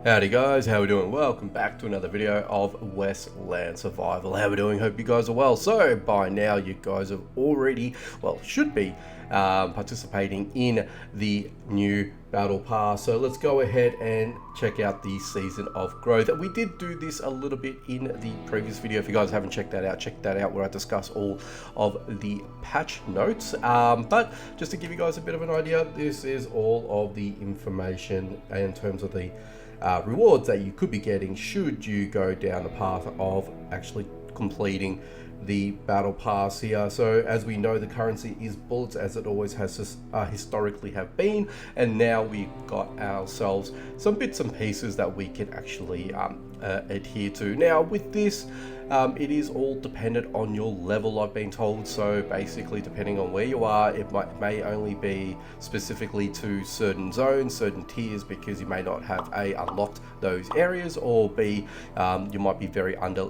Howdy guys, how we doing? Welcome back to another video of Westland Survival. How we doing? Hope you guys are well. So by now you guys have already, well, should be participating in the new battle pass. So let's go ahead and check out the season of growth. We did do this a little bit in the previous video. If you guys haven't check that out where I discuss all of the patch notes. But just to give you guys a bit of an idea, this is all of the information in terms of the rewards that you could be getting should you go down the path of actually completing the battle pass here. So as we know, the currency is bullets, as it always has historically have been, and now we've got ourselves some bits and pieces that we can actually adhere to. Now with this, it is all dependent on your level, I've been told. So basically, depending on where you are, it may only be specifically to certain zones, certain tiers, because you may not have A, unlocked those areas, or B, you might be very under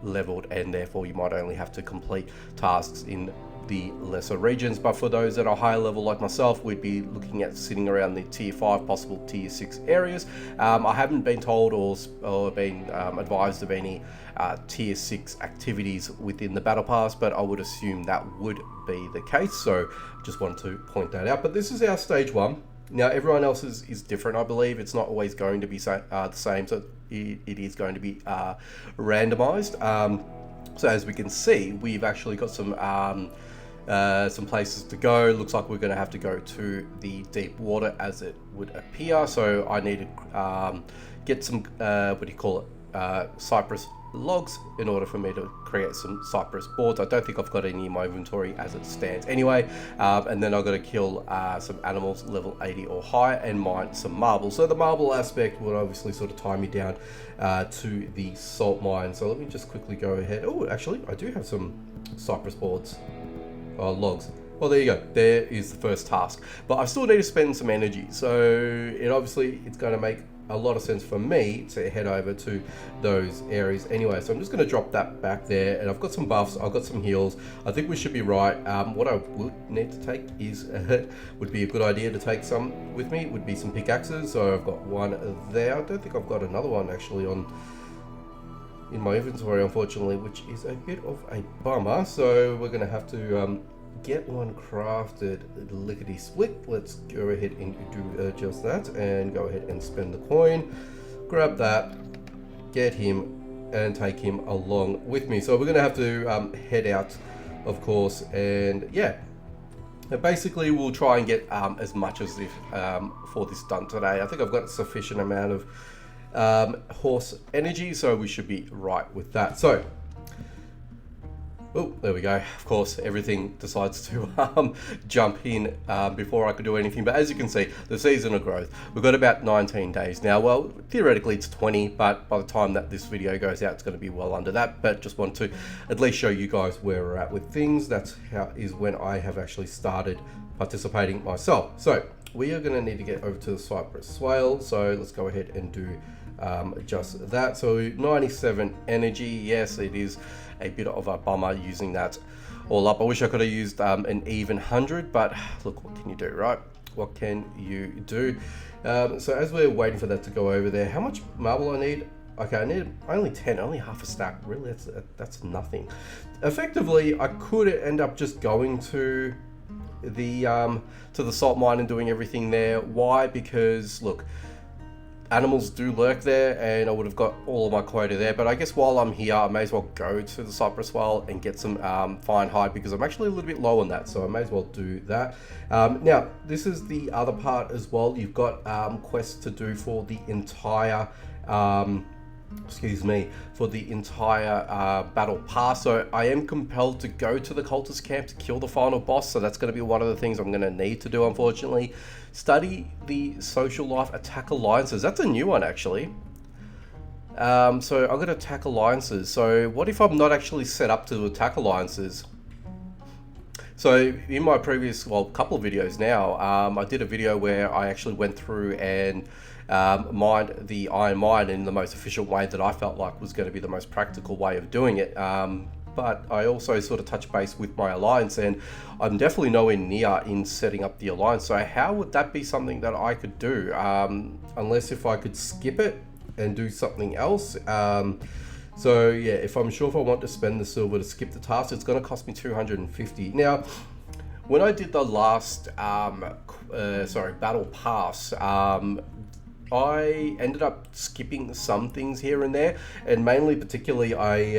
leveled, and therefore you might only have to complete tasks in the lesser regions. But for those that are higher level like myself, we'd be looking at sitting around the tier 5, possible tier 6 areas. I haven't been told or been advised of any tier 6 activities within the battle pass, but I would assume that would be the case. So just wanted to point that out. But this is our stage 1. Now everyone else is different, I believe. It's not always going to be the same, so it is going to be randomized. So as we can see, we've actually got some places to go. Looks like we're going to have to go to the deep water, as it would appear. So I need to get some cypress logs in order for me to create some cypress boards. I don't think I've got any in my inventory as it stands anyway. And then I've got to kill some animals level 80 or higher and mine some marble. So the marble aspect would obviously sort of tie me down to the salt mine. So let me just quickly go ahead. Oh, actually I do have some cypress boards. Logs. Well, there you go. There is the first task. But I still need to spend some energy. So it's going to make a lot of sense for me to head over to those areas anyway. So I'm just going to drop that back there, and I've got some buffs, I've got some heals. I think we should be right. What I would need to take is would be a good idea to take some with me, would be some pickaxes. So I've got one there. I don't think I've got another one actually in my inventory, unfortunately, which is a bit of a bummer. So we're going to have to get one crafted lickety split. Let's go ahead and do just that, and go ahead and spend the coin, grab that, get him, and take him along with me. So we're going to have to head out, of course, and yeah, basically we'll try and get as much as if for this done today. I think I've got a sufficient amount of horse energy, so we should be right with that. So oh, there we go. Of course, everything decides to jump in before I could do anything. But as you can see, the season of growth, we've got about 19 days now. Well, theoretically it's 20, but by the time that this video goes out, it's going to be well under that. But just want to at least show you guys where we're at with things. That's when I have actually started participating myself. So we are going to need to get over to the cypress swale. So let's go ahead and do just that. So 97 energy. Yes, it is a bit of a bummer using that all up. I wish I could have used an even 100, but look, what can you do, right? What can you do? So as we're waiting for that to go over there, how much marble I need? Okay, I need only 10, only half a stack. Really, that's nothing. Effectively, I could end up just going to the salt mine and doing everything there. Why? Because look, animals do lurk there, and I would have got all of my quota there. But I guess while I'm here, I may as well go to the cypress swale and get some fine hide, because I'm actually a little bit low on that, so I may as well do that. Now, this is the other part as well. You've got quests to do for the entire battle pass. So I am compelled to go to the cultist camp to kill the final boss. So that's going to be one of the things I'm going to need to do, unfortunately. Study the social life, attack alliances. That's a new one, actually. So I'm going to attack alliances. So what if I'm not actually set up to attack alliances? So in my previous, couple of videos now, I did a video where I actually went through and mined the iron mine in the most efficient way that I felt like was going to be the most practical way of doing it. but I also sort of touch base with my alliance, and I'm definitely nowhere near in setting up the alliance. So how would that be something that I could do? Unless if I could skip it and do something else. So yeah, if I want to spend the silver to skip the task, it's going to cost me 250. Now, when I did the last battle pass, I ended up skipping some things here and there, and mainly, particularly, I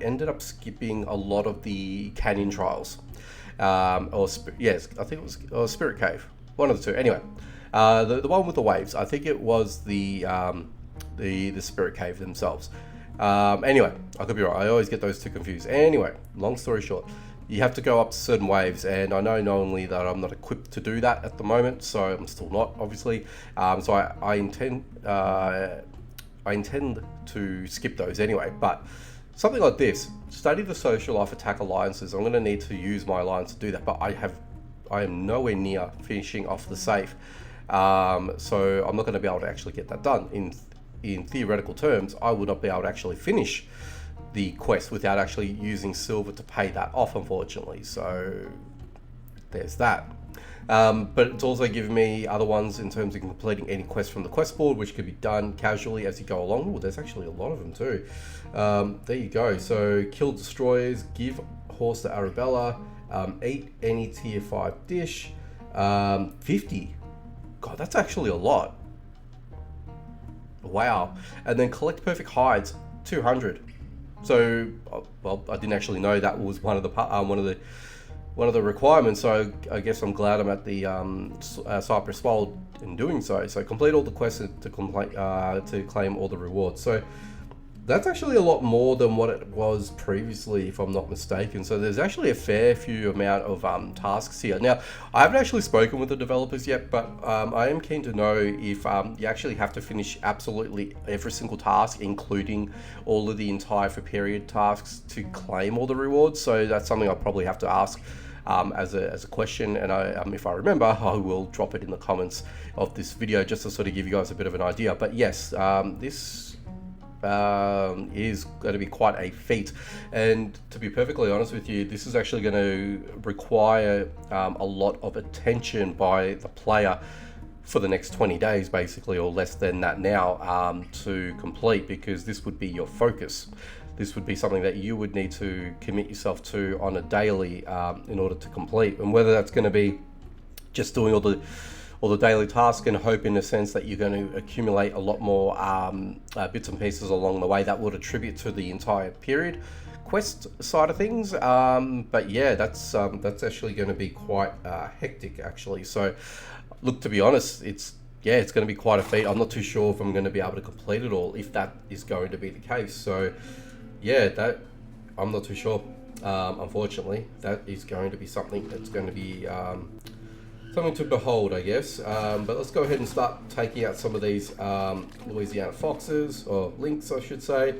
ended up skipping a lot of the canyon trials, yes, I think it was Spirit Cave, one of the two. Anyway, the one with the waves, I think it was the Spirit Cave themselves. Anyway, I could be right. I always get those two confused. Anyway, long story short, you have to go up certain waves, and I know knowingly that I'm not equipped to do that at the moment, so I'm still not, obviously. So I intend to skip those anyway. But something like this, study the social life attack alliances. I'm going to need to use my alliance to do that, but I am nowhere near finishing off the safe. So I'm not going to be able to actually get that done. In theoretical terms, I would not be able to actually finish the quest without actually using silver to pay that off, unfortunately. So there's that. But it's also given me other ones in terms of completing any quest from the quest board, which could be done casually as you go along. Well, there's actually a lot of them too. There you go. So kill destroyers, give horse to Arabella, eat any tier 5 dish, 50. God, that's actually a lot. Wow. And then collect perfect hides, 200. So, well, I didn't actually know that was one of the requirements. So I guess I'm glad I'm at the Cypress Fold in doing so. So complete all the quests to claim all the rewards. So that's actually a lot more than what it was previously, if I'm not mistaken. So there's actually a fair few amount of tasks here. Now, I haven't actually spoken with the developers yet, but I am keen to know if you actually have to finish absolutely every single task, including all of the entire for period tasks, to claim all the rewards. So that's something I'll probably have to ask as a question, and if I remember, I will drop it in the comments of this video just to sort of give you guys a bit of an idea. But yes, this is going to be quite a feat, and to be perfectly honest with you, this is actually going to require a lot of attention by the player for the next 20 days basically, or less than that now, to complete, because this would be your focus. This would be something that you would need to commit yourself to on a daily in order to complete, and whether that's going to be just doing all the daily tasks and hope in a sense that you're going to accumulate a lot more bits and pieces along the way that would attribute to the entire period quest side of things. But yeah, that's actually going to be quite hectic actually. So look, to be honest, it's going to be quite a feat. I'm not too sure if I'm going to be able to complete it all, if that is going to be the case. So yeah, that I'm not too sure. Unfortunately, that is going to be something that's going to be something to behold, I guess. But let's go ahead and start taking out some of these Louisiana foxes, or lynx I should say.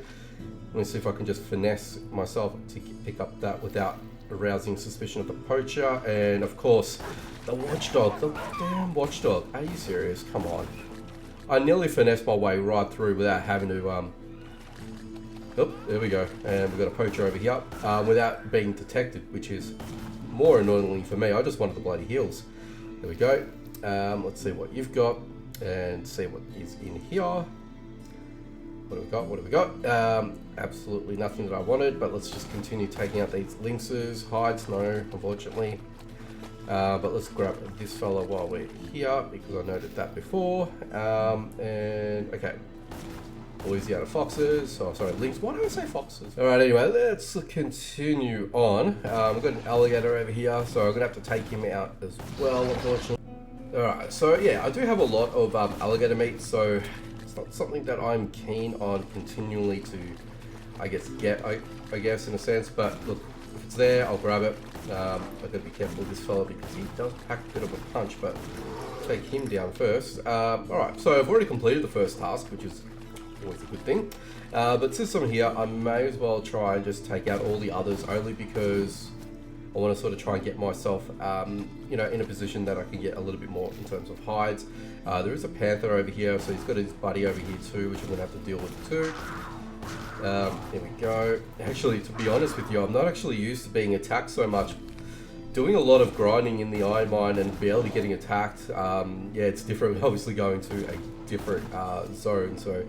Let me see if I can just finesse myself to pick up that without arousing suspicion of the poacher. And of course, the watchdog, the damn watchdog. Are you serious? Come on. I nearly finessed my way right through without having to, oh, there we go. And we've got a poacher over here, without being detected, which is more annoyingly for me. I just wanted the bloody heels. There we go. Let's see what you've got and see what is in here. What have we got? What have we got? Absolutely nothing that I wanted, but let's just continue taking out these lynxes. Hides, no, unfortunately. But let's grab this fella while we're here, because I noted that before. And okay. Louisiana foxes. Oh, sorry, lynx. Why did I say foxes? All right, anyway, let's continue on. We've got an alligator over here, so I'm gonna have to take him out as well, unfortunately. All right, so yeah, I do have a lot of alligator meat, so it's not something that I'm keen on continually to, I guess, get, I guess, in a sense. But look, if it's there, I'll grab it. I've got to be careful with this fella because he does pack a bit of a punch, but take him down first. All right, so I've already completed the first task, which is always a good thing. But since I'm here, I may as well try and just take out all the others, only because I want to sort of try and get myself, you know, in a position that I can get a little bit more in terms of hides. There is a panther over here, so he's got his buddy over here too, which I'm going to have to deal with too. There we go. Actually, to be honest with you, I'm not actually used to being attacked so much. Doing a lot of grinding in the iron mine and barely getting attacked, yeah, it's different. Obviously going to a different zone, so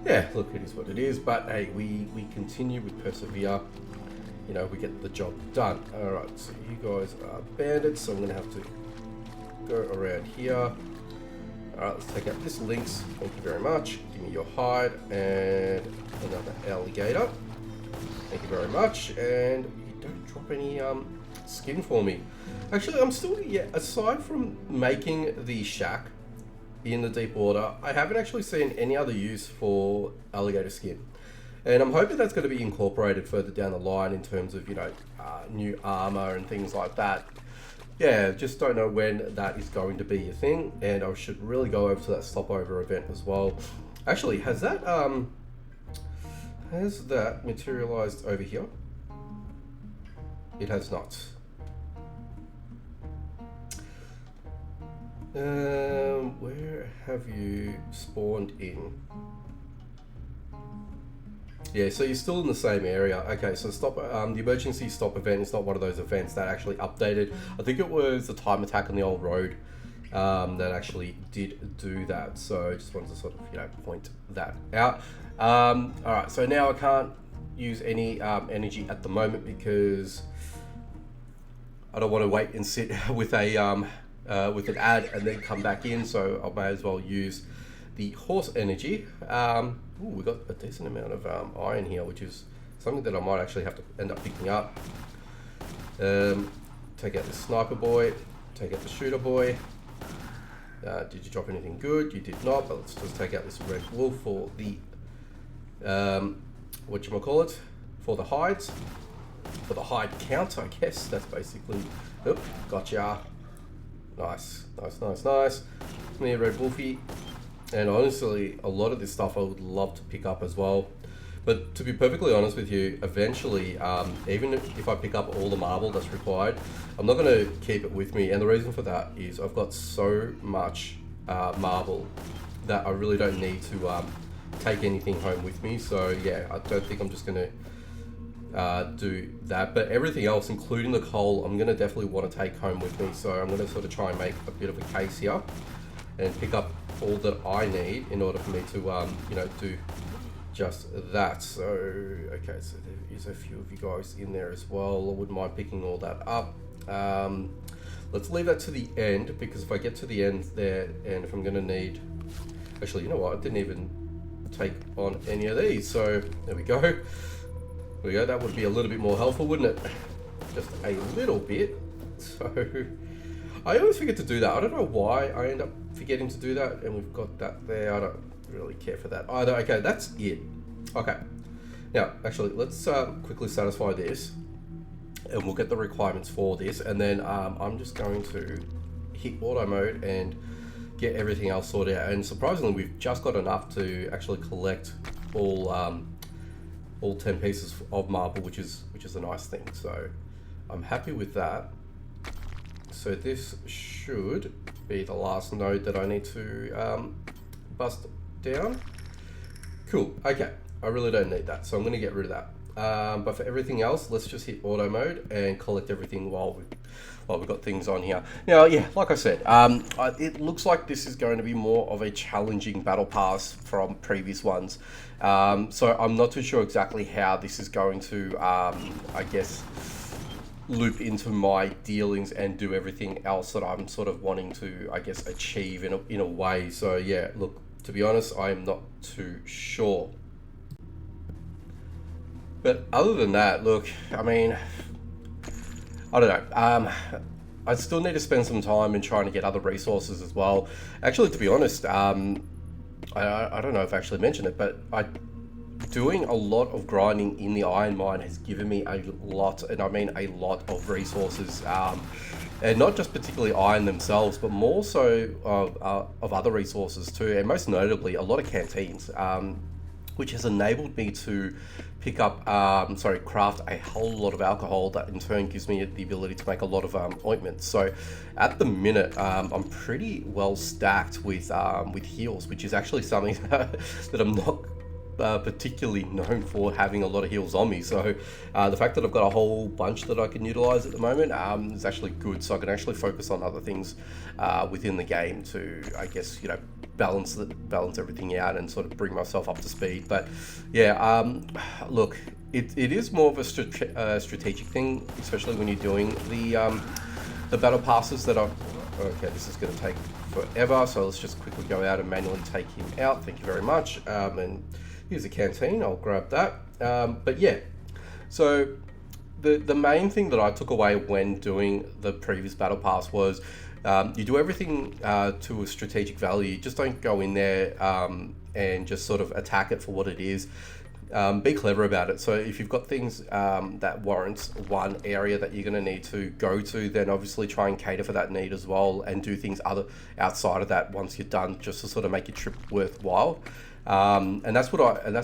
yeah, look, it is what it is. But hey, we continue with persevere. You know, we get the job done. All right, so you guys are bandits, so I'm gonna have to go around here. All right, let's take out this lynx. Thank you very much. Give me your hide and another alligator. Thank you very much. And you don't drop any skin for me. Actually, I'm still, yeah, aside from making the shack in the deep water, I haven't actually seen any other use for alligator skin. And I'm hoping that's going to be incorporated further down the line in terms of, you know, new armor and things like that. Yeah, just don't know when that is going to be a thing, and I should really go over to that stopover event as well. Actually, has that materialized over here? It has not. Where have you spawned in? Yeah, so you're still in the same area. Okay, so stop. The emergency stop event is not one of those events that actually updated. I think it was the time attack on the old road that actually did do that. So I just wanted to sort of, you know, point that out. All right, so now I can't use any energy at the moment because I don't want to wait and sit with a with an ad and then come back in. So I may as well use the horse energy. Ooh, we got a decent amount of iron here, which is something that I might actually have to end up picking up. Take out the sniper boy, take out the shooter boy. Did you drop anything good? You did not, but let's just take out this red wolf for the, whatchamacallit, for the hides. For the hide count, I guess. That's basically, oop, gotcha. Nice, nice, nice, nice. Me a red wolfie. And honestly, a lot of this stuff I would love to pick up as well. But to be perfectly honest with you, eventually, even if I pick up all the marble that's required, I'm not going to keep it with me. And the reason for that is I've got so much marble that I really don't need to take anything home with me. So yeah, I don't think I'm just going to do that. But everything else, including the coal, I'm going to definitely want to take home with me. So I'm going to sort of try and make a bit of a case here and pick up all that I need in order for me to, you know, do just that. So, okay, so there is a few of you guys in there as well. I wouldn't mind picking all that up. Let's leave that to the end, because if I get to the end there, and if I'm going to need... Actually, you know what? I didn't even take on any of these. So, there we go. There we go. That would be a little bit more helpful, wouldn't it? Just a little bit. So, I always forget to do that. I don't know why I end up forgetting to do that, and we've got that there. I don't really care for that either. Okay, that's it. Okay, now actually let's quickly satisfy this, and we'll get the requirements for this, and then I'm just going to hit auto mode and get everything else sorted out. And surprisingly, we've just got enough to actually collect all 10 pieces of marble, which is a nice thing. So I'm happy with that. So this should be the last node that I need to bust down. Cool, okay, I really don't need that, so I'm gonna get rid of that. But for everything else, let's just hit auto mode and collect everything while we've got things on here. Now, yeah, like I said, it looks like this is going to be more of a challenging battle pass from previous ones. So I'm not too sure exactly how this is going to, I guess, loop into my dealings and do everything else that I'm sort of wanting to, I guess, achieve in a way. So yeah, look, to be honest, I'm not too sure. But other than that, look, I mean, I don't know. I still need to spend some time in trying to get other resources as well. Actually, to be honest, I don't know if I actually mentioned it, but doing a lot of grinding in the iron mine has given me a lot, and I mean a lot of resources, and not just particularly iron themselves, but more so of other resources too, and most notably a lot of canteens, which has enabled me to pick up, craft a whole lot of alcohol that in turn gives me the ability to make a lot of ointments. So at the minute, I'm pretty well stacked with heals, which is actually something that I'm not particularly known for having a lot of heals on me. So the fact that I've got a whole bunch that I can utilize at the moment is actually good. So I can actually focus on other things within the game to, I guess, you know, balance everything out and sort of bring myself up to speed. But yeah, look, it is more of a strategic thing, especially when you're doing the battle passes that are. Okay, this is going to take forever, so let's just quickly go out and manually take him out. Thank you very much. And here's a canteen, I'll grab that. But yeah, so the main thing that I took away when doing the previous battle pass was you do everything to a strategic value. You just don't go in there and just sort of attack it for what it is. Be clever about it. So if you've got things that warrants one area that you're going to need to go to, then obviously try and cater for that need as well, and do things outside of that once you're done, just to sort of make your trip worthwhile. And that's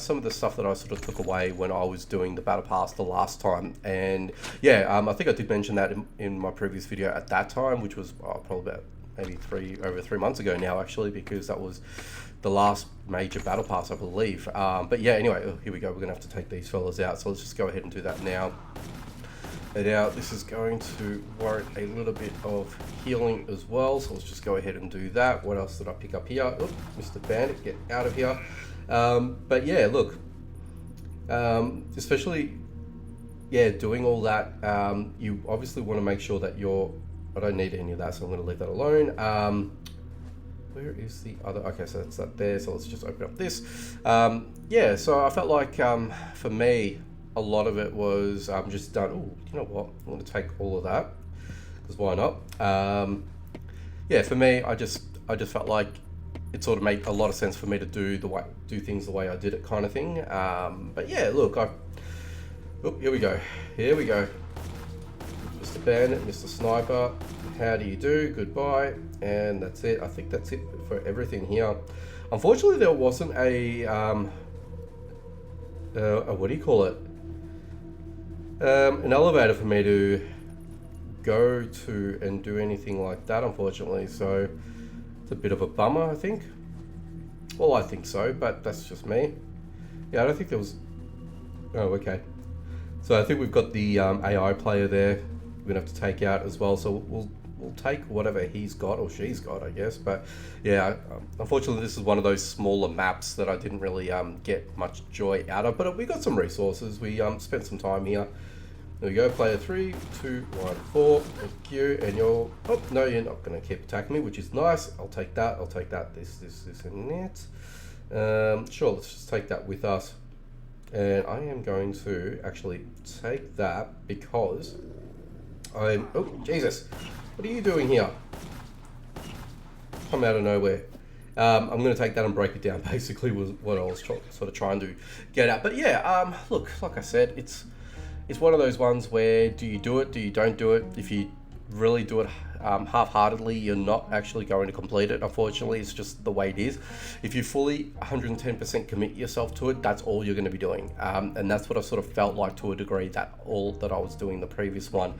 some of the stuff that I sort of took away when I was doing the battle pass the last time. And yeah, I think I did mention that in my previous video at that time, which was probably about maybe over 3 months ago now, actually, because that was the last major battle pass, I believe. But yeah, anyway, here we go. We're gonna have to take these fellas out, so let's just go ahead and do that now. And now this is going to warrant a little bit of healing as well, so let's just go ahead and do that. What else did I pick up here? Oop, Mr. Bandit, get out of here. But yeah, look, especially, yeah, doing all that, you obviously want to make sure that I don't need any of that, so I'm going to leave that alone. Where is the other? Okay, so that's that there. So let's just open up this. Yeah, so I felt like for me, a lot of it was just done. Oh, you know what? I'm going to take all of that, because why not? Yeah, for me, I just felt like it sort of made a lot of sense for me to do things the way I did it, kind of thing. But yeah, look, here we go. Here we go. Mr. Bandit, Mr. Sniper, how do you do? Goodbye. And that's it. I think that's it for everything here. Unfortunately, there wasn't a what do you call it? An elevator for me to go to and do anything like that, unfortunately. So it's a bit of a bummer, I think. Well, I think so, but that's just me. Yeah, I don't think there was. Oh, okay. So I think we've got the AI player there. We're gonna have to take out as well. So we'll take whatever he's got or she's got, I guess. But yeah, unfortunately, this is one of those smaller maps that I didn't really get much joy out of. But we got some resources. We spent some time here. There we go. Player 3, 2, 1, 4. Thank you. And you're. Oh no, you're not gonna keep attacking me, which is nice. I'll take that. I'll take that. This, and that. Sure. Let's just take that with us. And I am going to actually take that because oh, Jesus. What are you doing here? Come out of nowhere. I'm going to take that and break it down, basically, was what I was sort of trying to get at. But yeah, look, like I said, it's one of those ones where do you do it, do you don't do it? If you really do it half-heartedly, you're not actually going to complete it. Unfortunately, it's just the way it is. If you fully 110% commit yourself to it, that's all you're going to be doing. And that's what I sort of felt like to a degree, that all that I was doing the previous one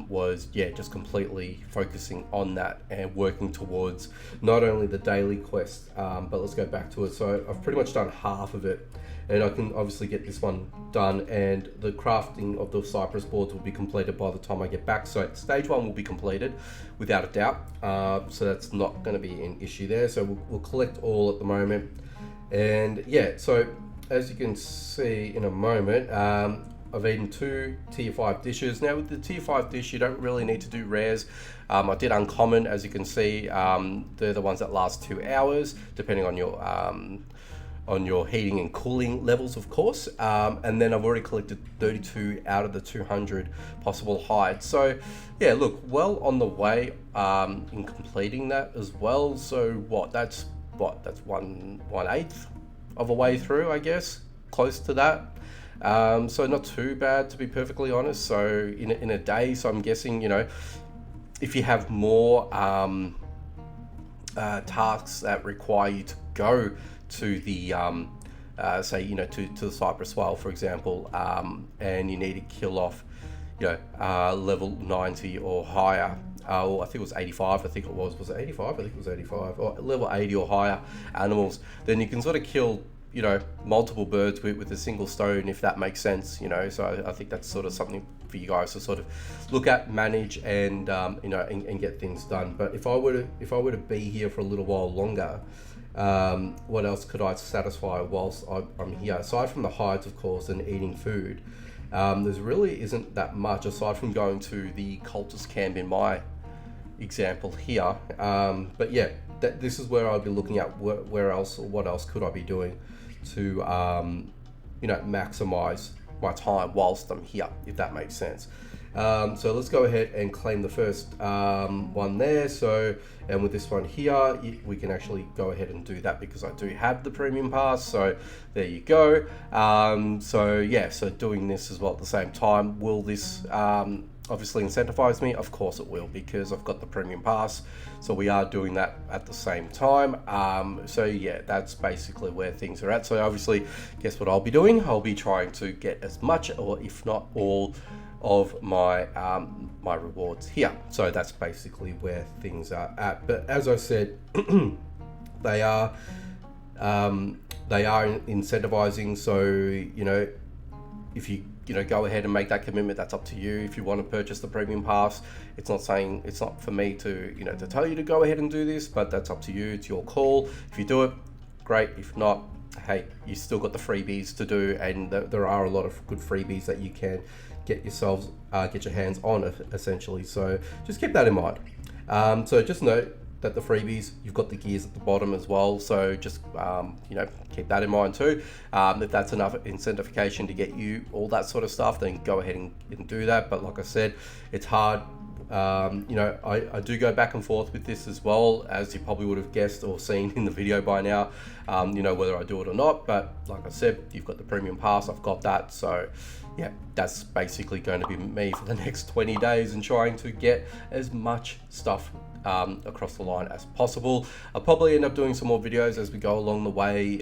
was, yeah, just completely focusing on that and working towards not only the daily quest, but let's go back to it. So I've pretty much done half of it. And I can obviously get this one done, and the crafting of the cypress boards will be completed by the time I get back. So stage 1 will be completed without a doubt. So that's not going to be an issue there. So we'll collect all at the moment. And yeah, so as you can see in a moment, I've eaten 2 tier 5 dishes. Now with the tier 5 dish, you don't really need to do rares. I did uncommon, as you can see. They're the ones that last 2 hours, depending on your heating and cooling levels, of course. And then I've already collected 32 out of the 200 possible hides. So yeah, look, well on the way in completing that as well. So that's 1/8 of a way through, I guess, close to that. So not too bad, to be perfectly honest. So in a day, so I'm guessing, you know, if you have more tasks that require you to go to the say, you know, to the Cypress Whale, for example, and you need to kill off, you know, level 90 or higher, or I think it was 85, was it 85? I think it was 85, or level 80 or higher animals, then you can sort of kill, you know, multiple birds with a single stone, if that makes sense, you know. So I think that's sort of something for you guys to sort of look at, manage, and you know, and get things done. But if I were to be here for a little while longer, what else could I satisfy whilst I'm here? Aside from the hides, of course, and eating food, there's really isn't that much aside from going to the cultist camp in my example here. But yeah, this is where I'll be looking at where else, or what else could I be doing to you know, maximize my time whilst I'm here, if that makes sense. So let's go ahead and claim the first one there. So, and with this one here, we can actually go ahead and do that because I do have the premium pass. So there you go. So yeah, so doing this as well at the same time, will this obviously incentivize me? Of course it will, because I've got the premium pass. So we are doing that at the same time. So yeah, that's basically where things are at. So obviously, guess what I'll be doing? I'll be trying to get as much, or if not all, of my my rewards here. So that's basically where things are at. But as I said, they are incentivizing. So, you know, if you know, go ahead and make that commitment, that's up to you. If you want to purchase the premium pass, it's not for me to, you know, to tell you to go ahead and do this, but that's up to you. It's your call. If you do it, great. If not, hey, you still got the freebies to do, and there are a lot of good freebies that you can get yourselves, get your hands on, essentially. So just keep that in mind. So just note that the freebies, you've got the gears at the bottom as well. So just, you know, keep that in mind too. If that's enough incentivization to get you all that sort of stuff, then go ahead and do that. But like I said, it's hard. You know, I do go back and forth with this as well, as you probably would have guessed or seen in the video by now, you know, whether I do it or not. But like I said, you've got the premium pass, I've got that. So yeah, that's basically going to be me for the next 20 days and trying to get as much stuff across the line as possible. I'll probably end up doing some more videos as we go along the way,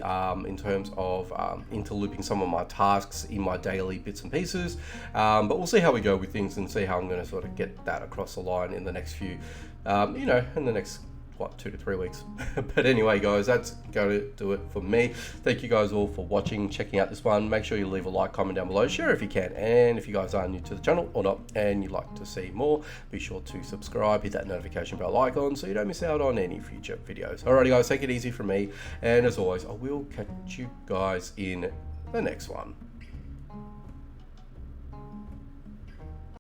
in terms of interlooping some of my tasks in my daily bits and pieces, but we'll see how we go with things and see how I'm going to sort of get that across the line in the next few, you know, in the next 2 to 3 weeks. But anyway, guys, that's going to do it for me. Thank you guys all for watching, checking out this one. Make sure you leave a like, comment down below, share if you can, and if you guys are new to the channel or not and you'd like to see more, be sure to subscribe, hit that notification bell icon so you don't miss out on any future videos. Alrighty guys, take it easy from me, and as always, I will catch you guys in the next one.